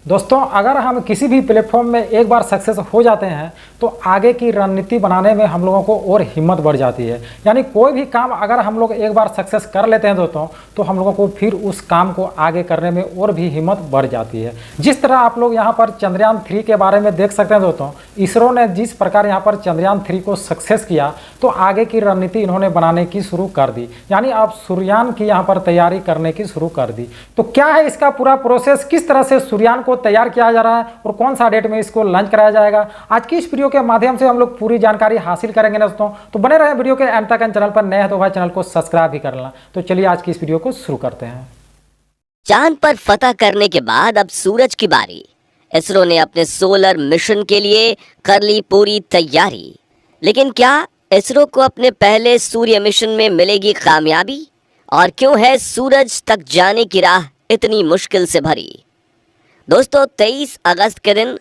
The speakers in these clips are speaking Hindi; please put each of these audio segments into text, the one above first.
दोस्तों, अगर हम किसी भी प्लेटफॉर्म में एक बार सक्सेस हो जाते हैं तो आगे की रणनीति बनाने में हम लोगों को और हिम्मत बढ़ जाती है। यानी कोई भी काम अगर हम लोग एक बार सक्सेस कर लेते हैं दोस्तों, तो हम लोगों को फिर उस काम को आगे करने में और भी हिम्मत बढ़ जाती है। जिस तरह आप लोग यहाँ पर चंद्रयान 3 के बारे में देख सकते हैं दोस्तों, इसरो ने जिस प्रकार यहाँ पर चंद्रयान 3 को सक्सेस किया तो आगे की रणनीति इन्होंने बनाने की शुरू कर दी। यानी अब सूर्ययान की यहाँ पर तैयारी करने की शुरू कर दी। तो क्या है इसका पूरा प्रोसेस, किस तरह से सूर्ययान को तैयार किया जा रहा है और कौन सा डेट में इसको लॉन्च कराया जाएगा, आज की इस वीडियो के माध्यम से हम लोग पूरी जानकारी हासिल करेंगे दोस्तों। तो बने रहे वीडियो के एंड तक। चैनल पर नए हैं तो भाई चैनल को सब्सक्राइब भी कर लेना। तो चलिए आज की इस वीडियो को शुरू करते हैं। चांद पर फतह करने के बाद अब सूरज की बारी। इसरो ने अपने सोलर मिशन के लिए कर ली पूरी तैयारी। लेकिन क्या इसरो को अपने पहले सूर्य मिशन में मिलेगी कामयाबी? और क्यों है सूरज तक जाने की राह इतनी मुश्किल से भरी? दोस्तों, 23 अगस्त के दिन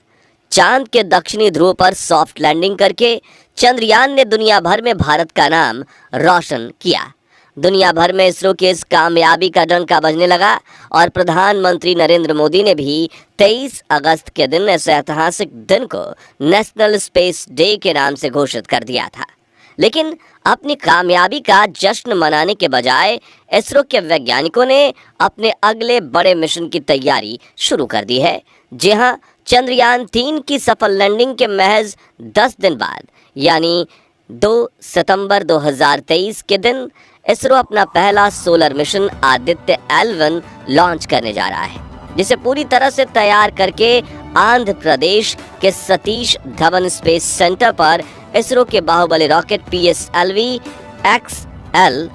चांद के दक्षिणी ध्रुव पर सॉफ्ट लैंडिंग करके चंद्रयान ने दुनिया भर में भारत का नाम रोशन किया। दुनिया भर में इसरो की इस कामयाबी का डंका बजने लगा और प्रधानमंत्री नरेंद्र मोदी ने भी 23 अगस्त के दिन इस ऐतिहासिक दिन को नेशनल स्पेस डे के नाम से घोषित कर दिया था। लेकिन अपनी कामयाबी का जश्न मनाने के बजाय इसरो के वैज्ञानिकों ने अपने अगले बड़े मिशन की तैयारी शुरू कर दी है। जी हाँ, चंद्रयान 3 की सफल लैंडिंग के महज 10 दिन बाद यानी 2 सितंबर 2023 के दिन इसरो अपना पहला solar mission Aditya L1 launch करने जा रहा है, जिसे पूरी तरह से तैयार करके आंध्र प्रदेश के सतीश धवन स्पेस सेंटर पर इसरो के बाहुबली रॉकेट PSLV-XL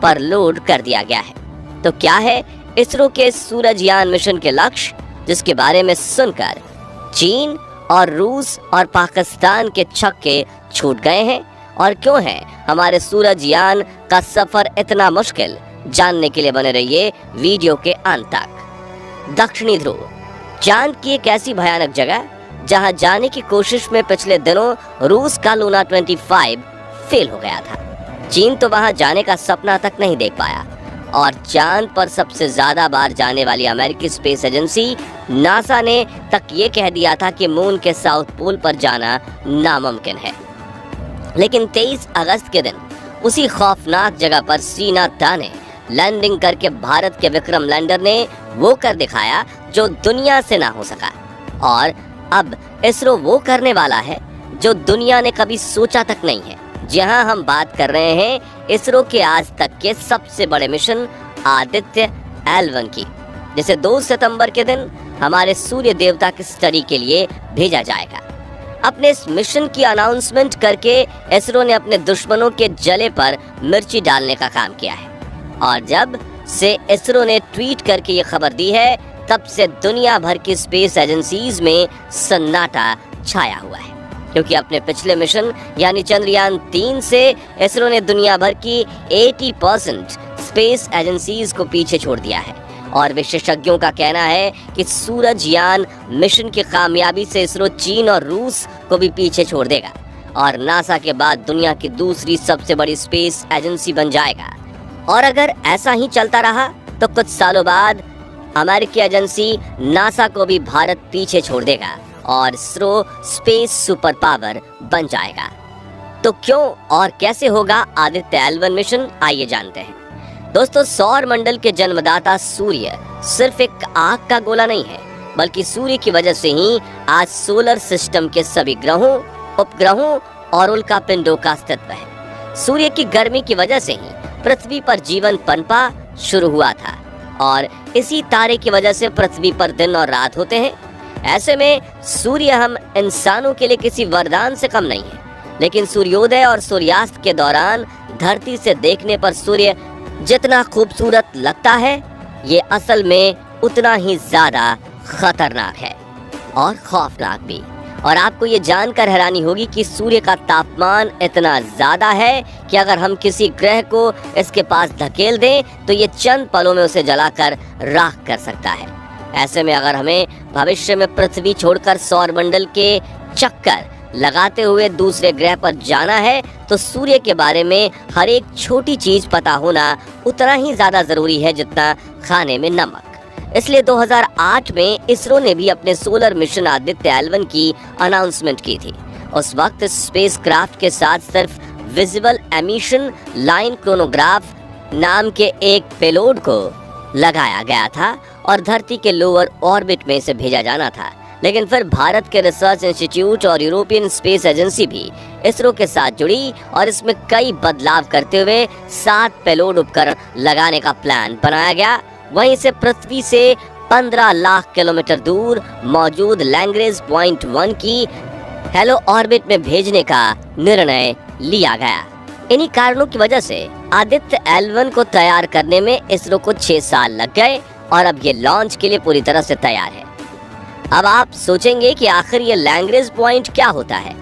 पर लोड कर दिया गया है। तो क्या है इसरो के सूरजयान मिशन के लक्ष्य, जिसके बारे में सुनकर चीन और रूस और पाकिस्तान के छक्के छूट गए हैं? और क्यों है हमारे सूरजयान का सफर इतना मुश्किल? जानने के लिए बने रहिए वीडियो के अंत तक। दक्षिणी ध्रुव चांद की एक ऐसी भयानक जगह जहां जाने की कोशिश में पिछले दिनों रूस का लूना 25 फेल हो गया था। चीन तो वहां जाने का सपना तक नहीं देख पाया और चांद पर सबसे ज्यादा बार जाने वाली अमेरिकी स्पेस एजेंसी नासा ने तक ये कह दिया था कि मून के साउथ पोल पर जाना नामुमकिन है। लेकिन 23 अगस्त के दिन उसी खौफनाक जगह पर सीना ताने लैंडिंग करके भारत के विक्रम लैंडर ने वो कर दिखाया जो दुनिया से ना हो सका। और अब इसरो वो करने वाला है जो दुनिया ने कभी सोचा तक नहीं है। जहां हम बात कर रहे हैं इसरो के आज तक के सबसे बड़े मिशन आदित्य L1 की, जिसे 2 सितंबर के दिन हमारे सूर्य देवता की स्टडी के लिए भेजा जाएगा। अपने इस मिशन की अनाउंसमेंट करके इसरो ने अपने दुश्मनों के जले पर मिर्ची डालने का काम किया है। और जब से इसरो ने ट्वीट करके ये खबर दी है, तब से दुनिया भर की स्पेस एजेंसीज में सन्नाटा छाया हुआ है, क्योंकि अपने पिछले मिशन यानी चंद्रयान 3 से इसरो ने दुनिया भर की 80% स्पेस एजेंसीज को पीछे छोड़ दिया है। और विशेषज्ञों का कहना है कि सूरजयान मिशन की कामयाबी से इसरो चीन और रूस को भी पीछे छोड़ देगा और नासा के बाद दुनिया की दूसरी सबसे बड़ी स्पेस एजेंसी बन जाएगा। और अगर ऐसा ही चलता रहा तो कुछ सालों बाद अमेरिकी एजेंसी नासा को भी भारत पीछे छोड़ देगा और इसरो स्पेस सुपर पावर बन जाएगा। तो क्यों और कैसे होगा आदित्य L1 मिशन, आइए जानते हैं। दोस्तों, सौर मंडल के जन्मदाता सूर्य सिर्फ एक आग का गोला नहीं है, बल्कि सूर्य की वजह से ही आज सोलर सिस्टम के सभी ग्रहों, उपग्रहों और उल्का पिंडों का अस्तित्व है। सूर्य की गर्मी की वजह से ही पृथ्वी पर जीवन पनपा शुरू हुआ था और इसी तारे की वजह से पृथ्वी पर दिन और रात होते हैं। ऐसे में सूर्य हम इंसानों के लिए किसी वरदान से कम नहीं है। लेकिन सूर्योदय और सूर्यास्त के दौरान धरती से देखने पर सूर्य जितना खूबसूरत लगता है, ये असल में उतना ही ज्यादा खतरनाक है और खौफनाक भी। और आपको ये जानकर हैरानी होगी कि सूर्य का तापमान इतना ज्यादा है कि अगर हम किसी ग्रह को इसके पास धकेल दें तो ये चंद पलों में उसे जलाकर राख कर सकता है। ऐसे में अगर हमें भविष्य में पृथ्वी छोड़कर सौर मंडल के चक्कर लगाते हुए दूसरे ग्रह पर जाना है तो सूर्य के बारे में हर एक छोटी चीज पता होना उतना ही ज्यादा जरूरी है जितना खाने में नमक। इसलिए 2008 में इसरो ने भी अपने सोलर मिशन आदित्य L1 की अनाउंसमेंट की थी। उस वक्त स्पेसक्राफ्ट के साथ सिर्फ विजिबल एमिशन लाइन क्रोनोग्राफ नाम के एक पेलोड को लगाया गया था और धरती के लोअर ऑर्बिट में इसे भेजा जाना था। लेकिन फिर भारत के रिसर्च इंस्टीट्यूट और यूरोपियन स्पेस एजेंसी भी इसरो के साथ जुड़ी और इसमें कई बदलाव करते हुए 7 पेलोड उपकरण लगाने का प्लान बनाया गया। वहीं से पृथ्वी से 15 लाख किलोमीटर दूर मौजूद लैग्रेंज पॉइंट 1 की हेलो ऑर्बिट में भेजने का निर्णय लिया गया। इन्हीं कारणों की वजह से आदित्य L1 को तैयार करने में इसरो को 6 साल लग गए और अब ये लॉन्च के लिए पूरी तरह से तैयार है। अब आप सोचेंगे कि आखिर ये लैग्रेंज पॉइंट क्या होता है,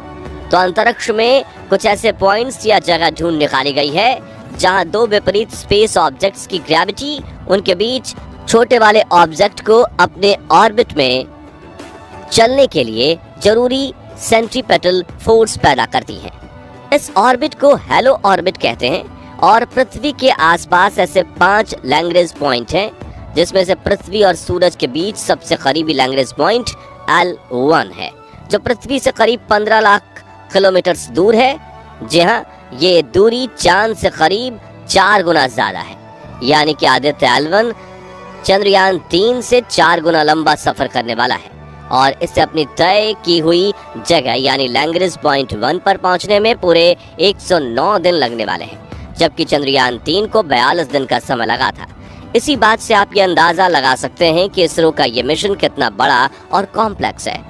तो अंतरिक्ष में कुछ ऐसे पॉइंट्स या जगह ढूंढ निकाली गई है जहां 2 विपरीत स्पेस ऑब्जेक्ट्स की ग्रेविटी उनके बीच छोटे वाले ऑब्जेक्ट को अपने ऑर्बिट में चलने के लिए जरूरी सेंट्रीपेटल फोर्स पैदा करती है। इस ऑर्बिट को हेलो ऑर्बिट कहते हैं और पृथ्वी के आसपास ऐसे 5 लैग्रेंज पॉइंट हैं, जिसमें से पृथ्वी और सूरज के बीच सबसे करीबी लैग्रेंज पॉइंट L1 है, जो पृथ्वी से करीब 15 लाख किलोमीटर दूर है। जी हाँ, ये दूरी चांद से करीब 4 गुना ज्यादा है, यानी कि आदित्य L1 चंद्रयान 3 से 4 गुना लंबा सफर करने वाला है और इससे अपनी तय की हुई जगह यानी लैग्रेंज पॉइंट 1 पर पहुंचने में पूरे 109 दिन लगने वाले हैं, जबकि चंद्रयान 3 को 42 दिन का समय लगा था। इसी बात से आप ये अंदाजा लगा सकते हैं कि इसरो का ये मिशन कितना बड़ा और कॉम्प्लेक्स है।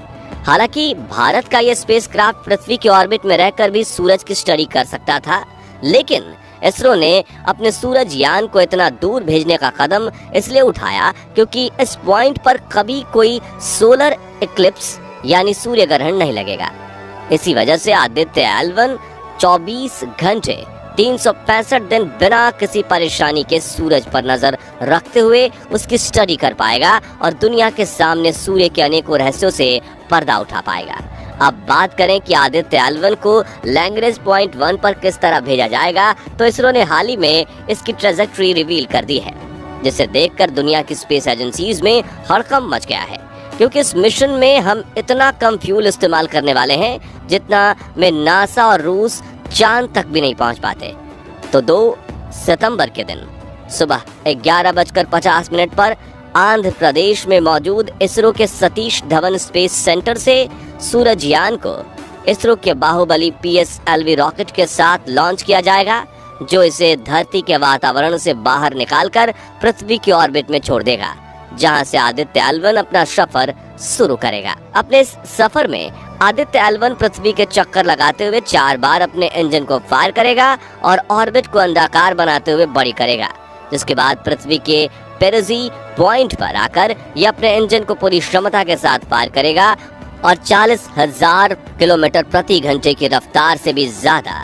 हालांकि भारत का ये स्पेसक्राफ्ट पृथ्वी के ऑर्बिट में रहकर भी सूरज की स्टडी कर सकता था, लेकिन इसरो ने अपने सूरज यान को इतना दूर भेजने का कदम इसलिए उठाया क्योंकि इस पॉइंट पर कभी कोई सोलर इक्लिप्स यानी सूर्य ग्रहण नहीं लगेगा। इसी वजह से आदित्य L1 24 घंटे 365 दिन बिना किसी परेशानी के सूरज पर नजर रखते हुए उसकी स्टडी कर पाएगा और दुनिया के सामने सूर्य के अनेकों रहस्यों से पर्दा उठा पाएगा। अब बात करें कि आदित्य L1 को लैग्रेंज पॉइंट 1 पर किस तरह भेजा जाएगा, तो इसरो ने हाल ही में इसकी ट्रेजेक्टरी रिवील कर दी है, जिसे देखकर दुनिया की स्पेस एजेंसीज में हड़कंप मच गया है, क्योंकि इस मिशन में हम इतना कम फ्यूल इस्तेमाल करने वाले हैं जितना में नासा और रूस चांद तक भी नहीं पहुंच पाते। तो 2 सितंबर के दिन सुबह 11:50 पर आंध्र प्रदेश में मौजूद इसरो के सतीश धवन स्पेस सेंटर से सूरजयान को इसरो के बाहुबली PSLV रॉकेट के साथ लॉन्च किया जाएगा, जो इसे धरती के वातावरण से बाहर निकालकर पृथ्वी की ऑर्बिट में छोड़ देगा, जहां से आदित्य L1 अपना सफर शुरू करेगा। अपने इस सफर में आदित्य L1 पृथ्वी के चक्कर लगाते हुए 4 बार अपने इंजन को फायर करेगा और ऑर्बिट को अंडाकार बनाते हुए बड़ी करेगा, जिसके बाद पृथ्वी के पेरेजी पॉइंट पर आकर यह अपने इंजन को पूरी क्षमता के साथ पार करेगा और 40,000 किलोमीटर प्रति घंटे की रफ्तार से भी ज्यादा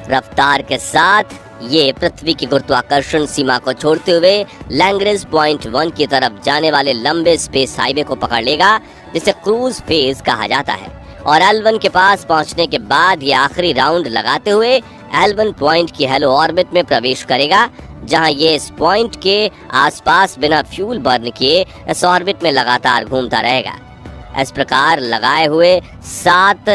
रफ्तार के साथ ये पृथ्वी की गुरुत्वाकर्षण सीमा को छोड़ते हुए लैग्रेंज पॉइंट 1 की तरफ जाने वाले लंबे स्पेस हाईवे को पकड़ लेगा, जिसे क्रूज फेज कहा जाता है। और L1 के पास पहुंचने के बाद ये आखिरी राउंड लगाते हुए L1 पॉइंट की हेलो ऑर्बिट में प्रवेश करेगा, जहां ये इस पॉइंट के आसपास बिना फ्यूल बर्न किए इस ऑर्बिट में लगातार घूमता रहेगा। इस प्रकार लगाए हुए 7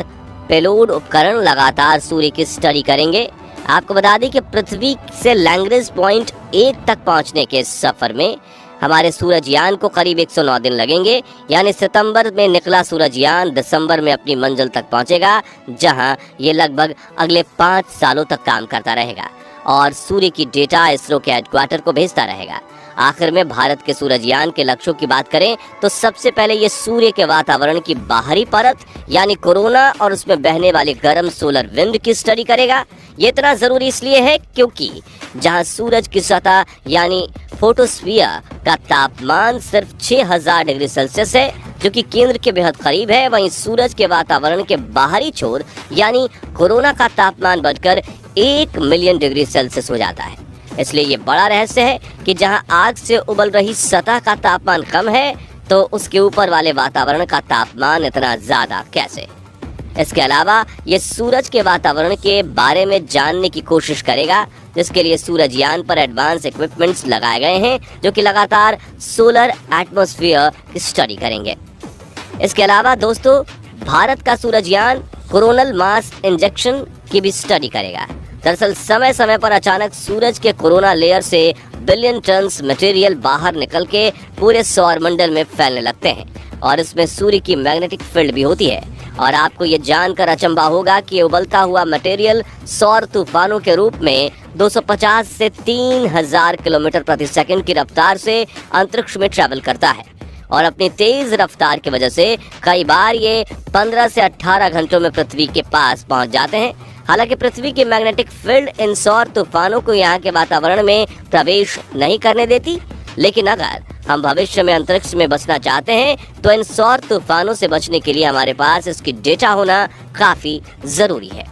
पेलोड उपकरण लगातार सूर्य की स्टडी करेंगे। आपको बता दें कि पृथ्वी से लैग्रेंज पॉइंट 1 तक पहुंचने के सफर में हमारे सूरजयान को करीब 109 दिन लगेंगे, यानी सितंबर में निकला सूरजयान दिसंबर में अपनी मंजिल तक पहुंचेगा, जहां ये लगभग अगले 5 सालों तक काम करता रहेगा और सूर्य की डेटा इसरो के हेडक्वार्टर को भेजता रहेगा। आखिर में भारत के सूरजयान के लक्ष्यों की बात करें तो सबसे पहले ये सूर्य के वातावरण की बाहरी परत यानी कोरोना और उसमें बहने वाली गर्म सोलर विंड की स्टडी करेगा। ये इतना जरूरी इसलिए है क्योंकि जहां सूरज की सतह यानी फोटोस्फीयर का तापमान सिर्फ 6000 डिग्री सेल्सियस है, जो कि केंद्र के बेहद करीब है, वहीं सूरज के वातावरण के बाहरी छोर यानी कोरोना का तापमान बढ़कर 1 मिलियन डिग्री सेल्सियस हो जाता है। इसलिए ये बड़ा रहस्य है कि जहां आग से उबल रही सतह का तापमान कम है, तो उसके ऊपर वाले वातावरण का तापमान इतना ज्यादा कैसे। इसके अलावा ये सूरज के वातावरण के बारे में जानने की कोशिश करेगा, जिसके लिए सूरजयान पर एडवांस इक्विपमेंट्स लगाए गए हैं जो कि लगातार सोलर एटमॉस्फेयर की स्टडी करेंगे। इसके अलावा दोस्तों, भारत का सूरजयान कोरोनल मास इंजेक्शन की भी स्टडी करेगा। दरअसल समय समय पर अचानक सूरज के कोरोना लेयर से बिलियन टन्स मटेरियल बाहर निकल के पूरे सौर मंडल में फैलने लगते हैं और इसमें सूर्य की मैग्नेटिक फील्ड भी होती है। और आपको ये जानकर अचंभा होगा कि उबलता हुआ मटेरियल सौर तूफानों के रूप में 250 से 3000 किलोमीटर प्रति सेकंड की रफ्तार से अंतरिक्ष में ट्रैवल करता है और अपनी तेज रफ्तार की वजह से कई बार ये 15 से 18 घंटों में पृथ्वी के पास पहुंच जाते हैं। हालांकि पृथ्वी की मैग्नेटिक फील्ड इन सौर तूफानों को यहाँ के वातावरण में प्रवेश नहीं करने देती, लेकिन अगर हम भविष्य में अंतरिक्ष में बचना चाहते हैं तो इन सौर तूफानों से बचने के लिए हमारे पास इसकी डेटा होना काफी जरूरी है,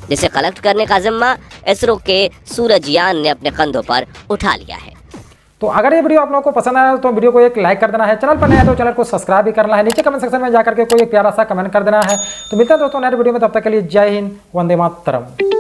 जिसे कलेक्ट करने का जिम्मा इसरो के सूरजयान ने अपने कंधों पर उठा लिया है। तो अगर ये वीडियो आप लोगों को पसंद आया तो वीडियो को एक लाइक कर देना है, चैनल पर नया है तो चैनल को सब्सक्राइब भी करना है, नीचे कमेंट सेक्शन में जाकर के कोई एक प्यारा सा कमेंट कर देना है। तो मिलते हैं दोस्तों नए वीडियो में, तब तक के लिए जय हिंद, वंदे मातरम।